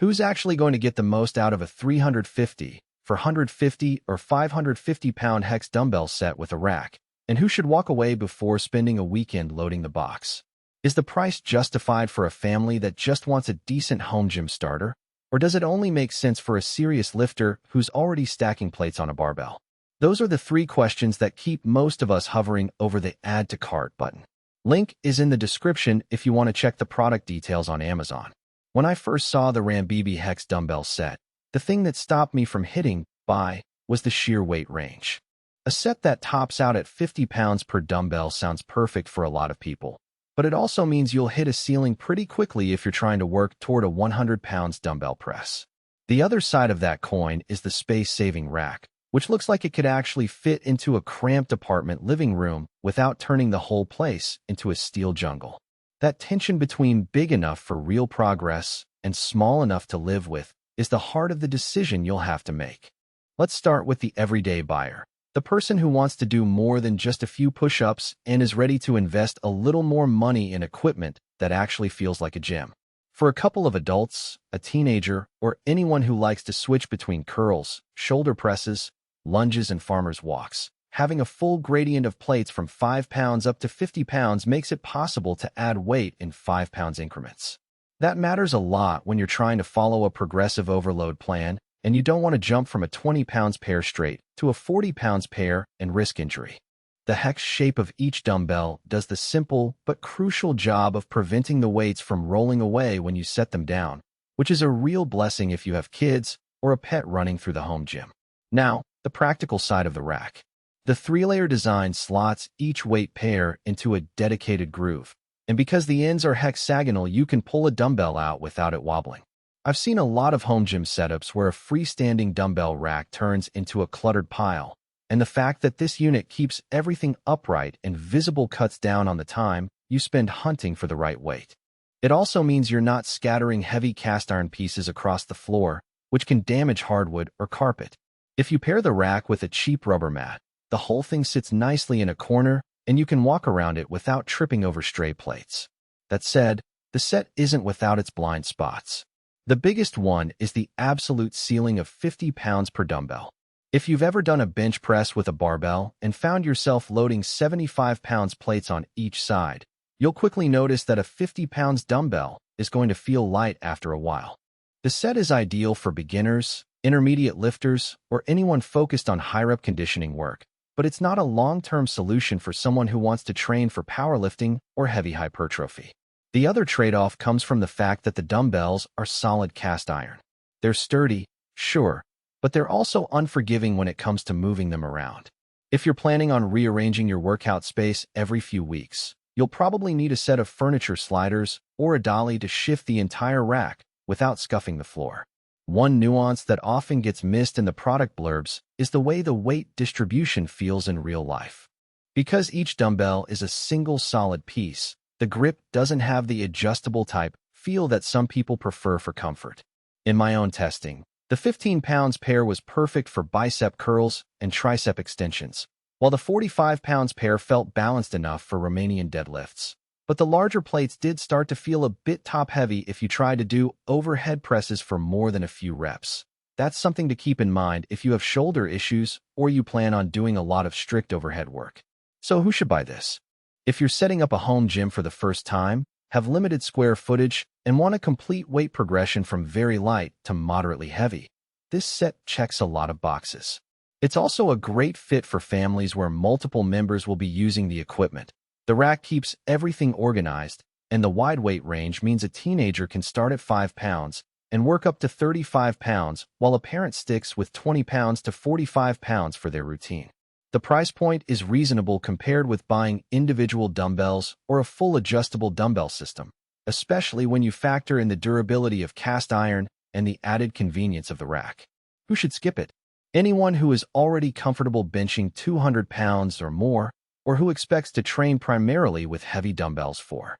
Who's actually going to get the most out of a 350, 450, or 550-pound Hex dumbbell set with a rack? And who should walk away before spending a weekend loading the box? Is the price justified for a family that just wants a decent home gym starter? Or does it only make sense for a serious lifter who's already stacking plates on a barbell? Those are the three questions that keep most of us hovering over the Add to Cart button. Link is in the description if you want to check the product details on Amazon. When I first saw the lbs Hex dumbbell set, the thing that stopped me from hitting buy was the sheer weight range. A set that tops out at 50 pounds per dumbbell sounds perfect for a lot of people, but it also means you'll hit a ceiling pretty quickly if you're trying to work toward a 100 pounds dumbbell press. The other side of that coin is the space-saving rack, which looks like it could actually fit into a cramped apartment living room without turning the whole place into a steel jungle. That tension between big enough for real progress and small enough to live with is the heart of the decision you'll have to make. Let's start with the everyday buyer, the person who wants to do more than just a few push-ups and is ready to invest a little more money in equipment that actually feels like a gym. For a couple of adults, a teenager, or anyone who likes to switch between curls, shoulder presses, lunges, and farmer's walks, having a full gradient of plates from 5 pounds up to 50 pounds makes it possible to add weight in 5 pounds increments. That matters a lot when you're trying to follow a progressive overload plan and you don't want to jump from a 20 pounds pair straight to a 40 pounds pair and risk injury. The hex shape of each dumbbell does the simple but crucial job of preventing the weights from rolling away when you set them down, which is a real blessing if you have kids or a pet running through the home gym. Now, the practical side of the rack. The three-layer design slots each weight pair into a dedicated groove, and because the ends are hexagonal, you can pull a dumbbell out without it wobbling. I've seen a lot of home gym setups where a freestanding dumbbell rack turns into a cluttered pile, and the fact that this unit keeps everything upright and visible cuts down on the time you spend hunting for the right weight. It also means you're not scattering heavy cast iron pieces across the floor, which can damage hardwood or carpet. If you pair the rack with a cheap rubber mat, the whole thing sits nicely in a corner, and you can walk around it without tripping over stray plates. That said, the set isn't without its blind spots. The biggest one is the absolute ceiling of 50 pounds per dumbbell. If you've ever done a bench press with a barbell and found yourself loading 75 pounds plates on each side, you'll quickly notice that a 50 pounds dumbbell is going to feel light after a while. The set is ideal for beginners, intermediate lifters, or anyone focused on high-rep conditioning work, but it's not a long-term solution for someone who wants to train for powerlifting or heavy hypertrophy. The other trade-off comes from the fact that the dumbbells are solid cast iron. They're sturdy, sure, but they're also unforgiving when it comes to moving them around. If you're planning on rearranging your workout space every few weeks, you'll probably need a set of furniture sliders or a dolly to shift the entire rack without scuffing the floor. One nuance that often gets missed in the product blurbs is the way the weight distribution feels in real life. Because each dumbbell is a single solid piece, the grip doesn't have the adjustable type feel that some people prefer for comfort. In my own testing, the 15 pounds pair was perfect for bicep curls and tricep extensions, while the 45 pounds pair felt balanced enough for Romanian deadlifts. But the larger plates did start to feel a bit top-heavy if you tried to do overhead presses for more than a few reps. That's something to keep in mind if you have shoulder issues or you plan on doing a lot of strict overhead work. So who should buy this? If you're setting up a home gym for the first time, have limited square footage, and want a complete weight progression from very light to moderately heavy, this set checks a lot of boxes. It's also a great fit for families where multiple members will be using the equipment. The rack keeps everything organized, and the wide weight range means a teenager can start at 5 pounds and work up to 35 pounds, while a parent sticks with 20 pounds to 45 pounds for their routine. The price point is reasonable compared with buying individual dumbbells or a full adjustable dumbbell system, especially when you factor in the durability of cast iron and the added convenience of the rack. Who should skip it? Anyone who is already comfortable benching 200 pounds or more, or who expects to train primarily with heavy dumbbells for.